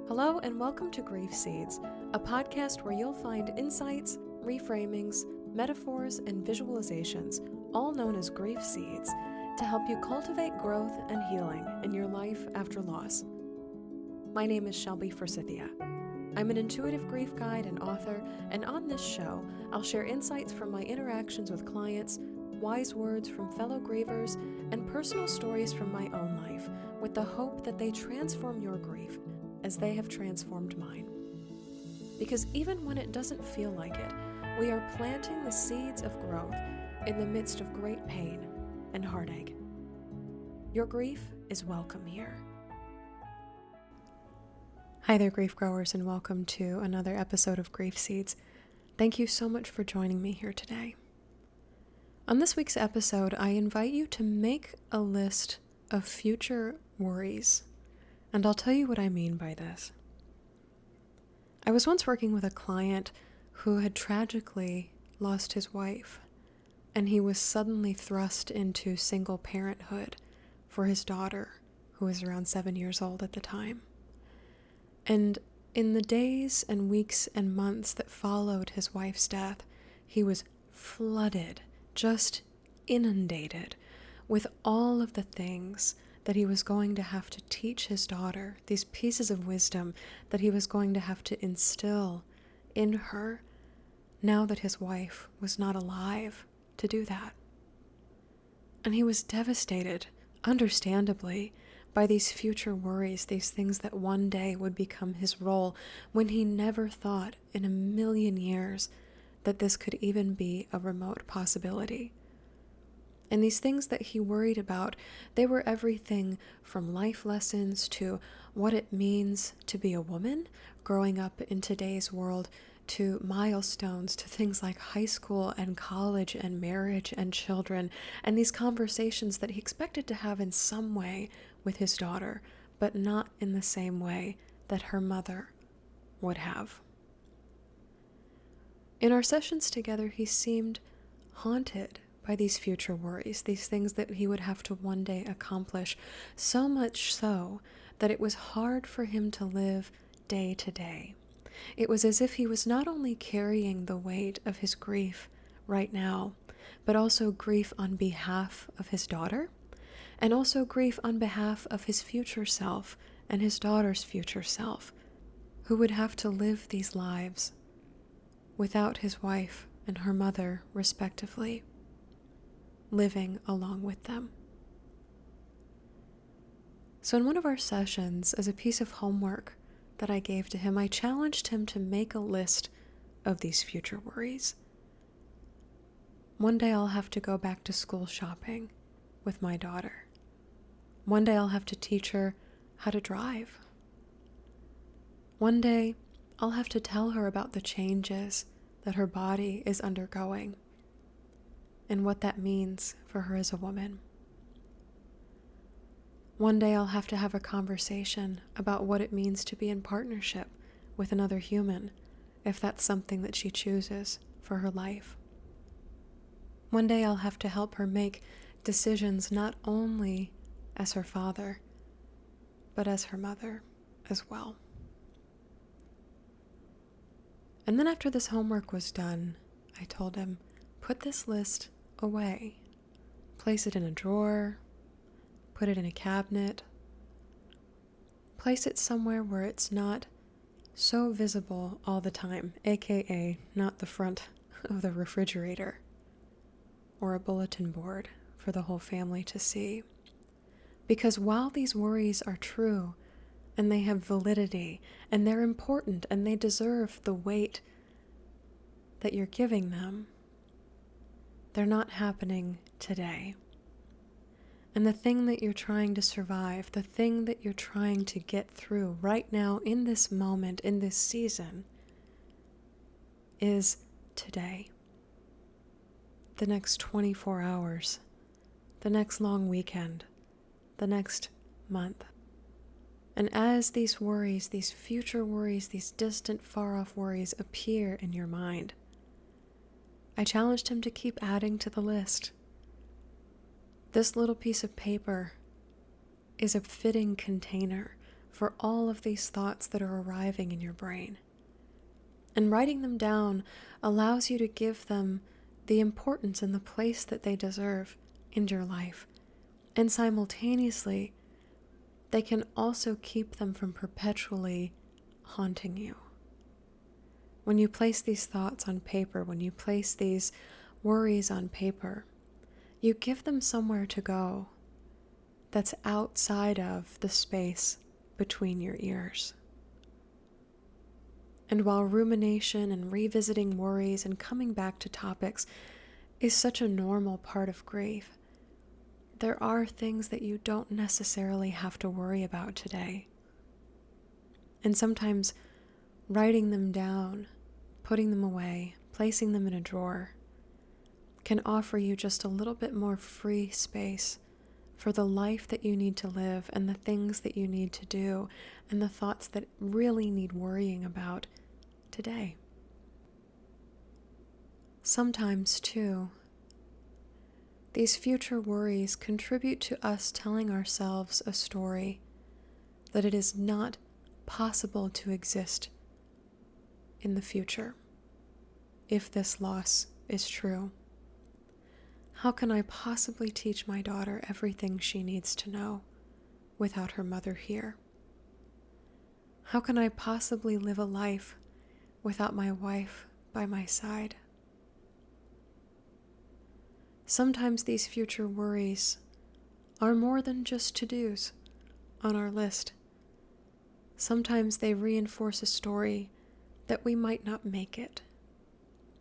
Hello and welcome to Grief Seeds, a podcast where you'll find insights, reframings, metaphors, and visualizations, all known as grief seeds, to help you cultivate growth and healing in your life after loss. My name is Shelby Forsythia. I'm an intuitive grief guide and author, and on this show, I'll share insights from my interactions with clients, wise words from fellow grievers, and personal stories from my own life, with the hope that they transform your grief as they have transformed mine. Because even when it doesn't feel like it, we are planting the seeds of growth in the midst of great pain and heartache. Your grief is welcome here. Hi there, grief growers, and welcome to another episode of Grief Seeds. Thank you so much for joining me here today. On this week's episode, I invite you to make a list of future worries. And I'll tell you what I mean by this. I was once working with a client who had tragically lost his wife, and he was suddenly thrust into single parenthood for his daughter, who was around 7 years old at the time. And in the days and weeks and months that followed his wife's death, he was flooded, just inundated with all of the things that he was going to have to teach his daughter, these pieces of wisdom that he was going to have to instill in her now that his wife was not alive to do that. And he was devastated, understandably, by these future worries, these things that one day would become his role, when he never thought in a million years that this could even be a remote possibility. And these things that he worried about, they were everything from life lessons to what it means to be a woman growing up in today's world, to milestones, to things like high school and college and marriage and children, and these conversations that he expected to have in some way with his daughter, but not in the same way that her mother would have. In our sessions together, he seemed haunted by these future worries, these things that he would have to one day accomplish, so much so that it was hard for him to live day to day. It was as if he was not only carrying the weight of his grief right now, but also grief on behalf of his daughter, and also grief on behalf of his future self and his daughter's future self, who would have to live these lives without his wife and her mother, respectively, living along with them. So in one of our sessions, as a piece of homework that I gave to him, I challenged him to make a list of these future worries. One day I'll have to go back to school shopping with my daughter. One day I'll have to teach her how to drive. One day I'll have to tell her about the changes that her body is undergoing and what that means for her as a woman. One day I'll have to have a conversation about what it means to be in partnership with another human, if that's something that she chooses for her life. One day I'll have to help her make decisions not only as her father, but as her mother as well. And then after this homework was done, I told him, put this list away. Place it in a drawer, put it in a cabinet, place it somewhere where it's not so visible all the time, aka not the front of the refrigerator or a bulletin board for the whole family to see. Because while these worries are true and they have validity and they're important and they deserve the weight that you're giving them, they're not happening today. And the thing that you're trying to survive, the thing that you're trying to get through right now in this moment, in this season, is today. The next 24 hours, the next long weekend, the next month. And as these worries, these future worries, these distant, far-off worries appear in your mind, I challenged him to keep adding to the list. This little piece of paper is a fitting container for all of these thoughts that are arriving in your brain. And writing them down allows you to give them the importance and the place that they deserve in your life. And simultaneously, they can also keep them from perpetually haunting you. When you place these thoughts on paper, when you place these worries on paper, you give them somewhere to go that's outside of the space between your ears. And while rumination and revisiting worries and coming back to topics is such a normal part of grief, there are things that you don't necessarily have to worry about today. And sometimes writing them down, putting them away, placing them in a drawer, can offer you just a little bit more free space for the life that you need to live and the things that you need to do and the thoughts that really need worrying about today. Sometimes, too, these future worries contribute to us telling ourselves a story that it is not possible to exist in the future if this loss is true. How can I possibly teach my daughter everything she needs to know without her mother here? How can I possibly live a life without my wife by my side? Sometimes these future worries are more than just to-dos on our list. Sometimes they reinforce a story that we might not make it,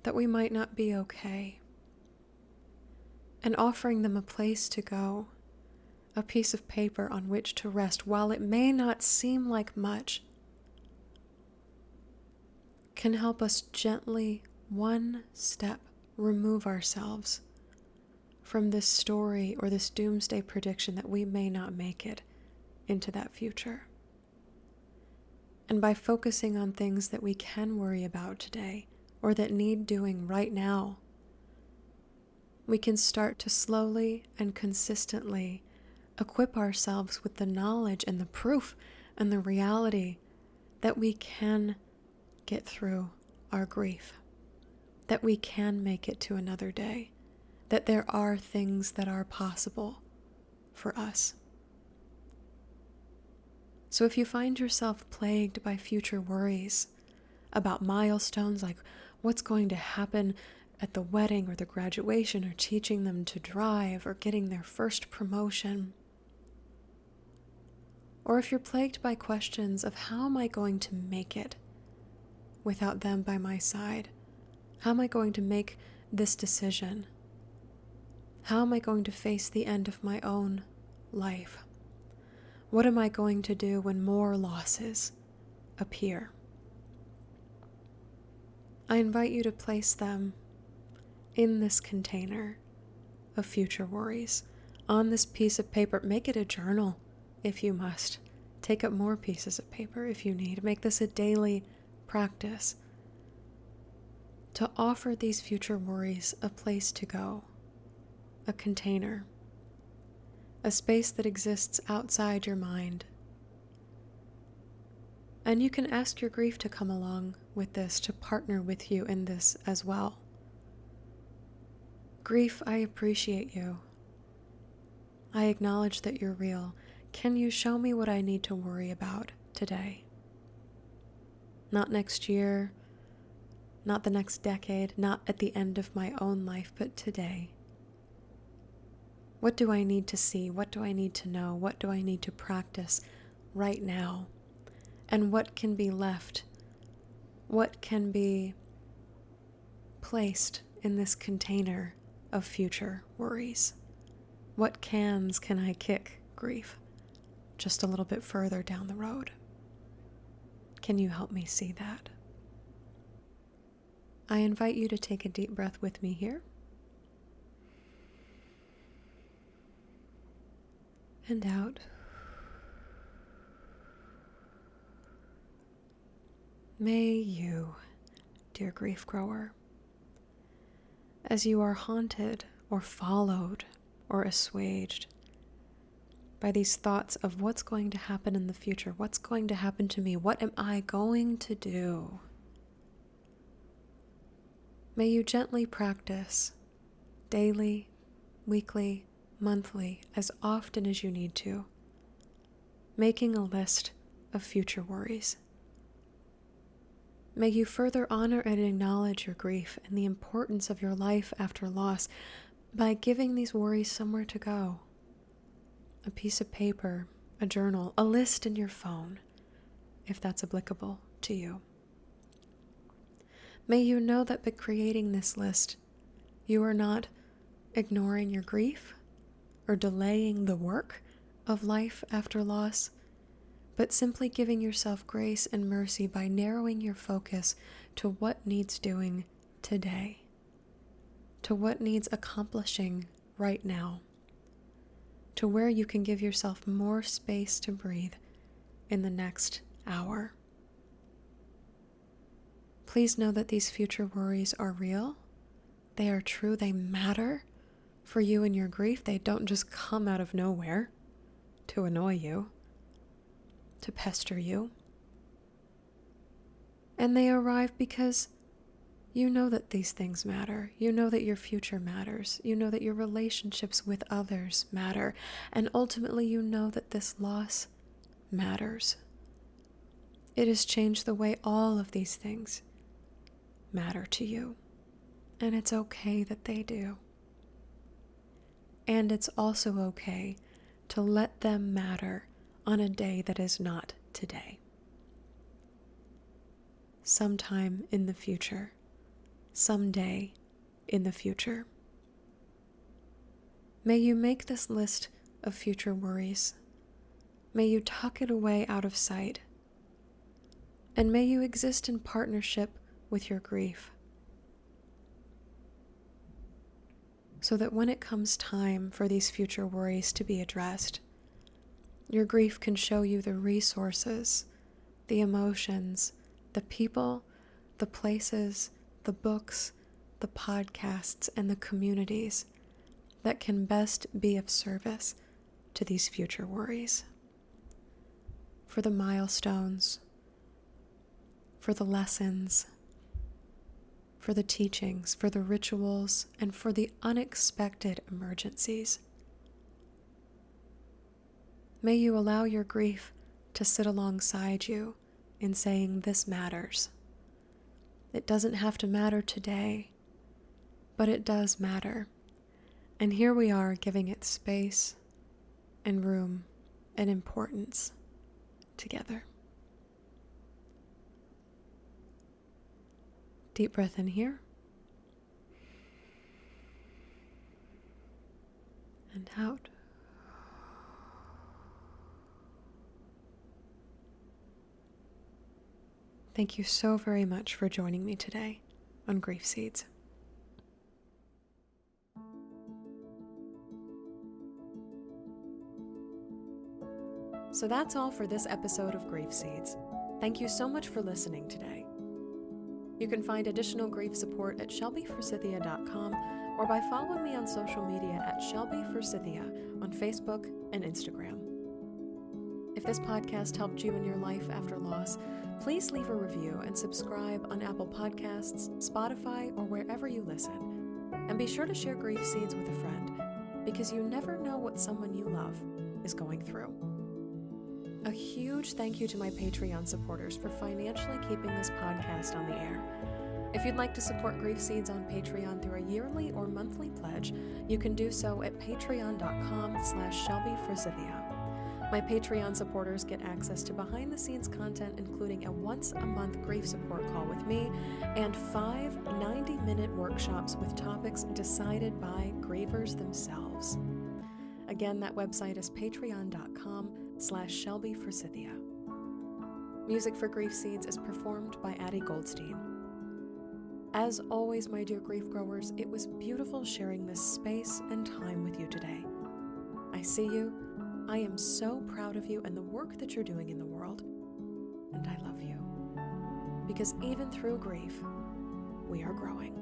that we might not be okay. And offering them a place to go, a piece of paper on which to rest, while it may not seem like much, can help us gently, one step, remove ourselves from this story or this doomsday prediction that we may not make it into that future. And by focusing on things that we can worry about today or that need doing right now, we can start to slowly and consistently equip ourselves with the knowledge and the proof and the reality that we can get through our grief, that we can make it to another day, that there are things that are possible for us. So if you find yourself plagued by future worries about milestones like what's going to happen at the wedding or the graduation or teaching them to drive or getting their first promotion, or if you're plagued by questions of how am I going to make it without them by my side? How am I going to make this decision? How am I going to face the end of my own life? What am I going to do when more losses appear? I invite you to place them in this container of future worries, on this piece of paper. Make it a journal if you must. Take up more pieces of paper if you need. Make this a daily practice to offer these future worries a place to go, a container, a space that exists outside your mind. And you can ask your grief to come along with this, to partner with you in this as well. Grief, I appreciate you. I acknowledge that you're real. Can you show me what I need to worry about today? Not next year, not the next decade, not at the end of my own life, but today. What do I need to see? What do I need to know? What do I need to practice right now? And what can be left? What can be placed in this container of future worries? What cans can I kick grief just a little bit further down the road? Can you help me see that? I invite you to take a deep breath with me here. And out. May you, dear grief grower, as you are haunted or followed or assuaged by these thoughts of what's going to happen in the future, what's going to happen to me, what am I going to do? May you gently practice daily, weekly, monthly, as often as you need to, making a list of future worries. May you further honor and acknowledge your grief and the importance of your life after loss by giving these worries somewhere to go. A piece of paper, a journal, a list in your phone, if that's applicable to you. May you know that by creating this list, you are not ignoring your grief or delaying the work of life after loss, but simply giving yourself grace and mercy by narrowing your focus to what needs doing today, to what needs accomplishing right now, to where you can give yourself more space to breathe in the next hour. Please know that these future worries are real. They are true. They matter for you and your grief. They don't just come out of nowhere to annoy you, to pester you. And they arrive because you know that these things matter. You know that your future matters. You know that your relationships with others matter. And ultimately, you know that this loss matters. It has changed the way all of these things matter to you. And it's okay that they do. And it's also okay to let them matter on a day that is not today. Sometime in the future. Someday in the future. May you make this list of future worries. May you tuck it away out of sight. And may you exist in partnership with your grief, so that when it comes time for these future worries to be addressed, your grief can show you the resources, the emotions, the people, the places, the books, the podcasts, and the communities that can best be of service to these future worries. For the milestones, for the lessons, for the teachings, for the rituals, and for the unexpected emergencies. May you allow your grief to sit alongside you in saying, this matters. It doesn't have to matter today, but it does matter. And here we are giving it space and room and importance together. Deep breath in here. And out. Thank you so very much for joining me today on Grief Seeds. So that's all for this episode of Grief Seeds. Thank you so much for listening today. You can find additional grief support at shelbyforsythia.com or by following me on social media at shelbyforsythia on Facebook and Instagram. If this podcast helped you in your life after loss, please leave a review and subscribe on Apple Podcasts, Spotify, or wherever you listen. And be sure to share Grief Seeds with a friend, because you never know what someone you love is going through. A huge thank you to my Patreon supporters for financially keeping this podcast on the air. If you'd like to support Grief Seeds on Patreon through a yearly or monthly pledge, you can do so at patreon.com/shelbyforsythia. My Patreon supporters get access to behind-the-scenes content, including a once-a-month grief support call with me and 5 90-minute workshops with topics decided by grievers themselves. Again, that website is patreon.com/shelbyforsythia. Music for Grief Seeds is performed by Addie Goldstein. As always, my dear grief growers, it was beautiful sharing this space and time with you today. I see you. I am so proud of you and the work that you're doing in the world. And I love you. Because even through grief, we are growing.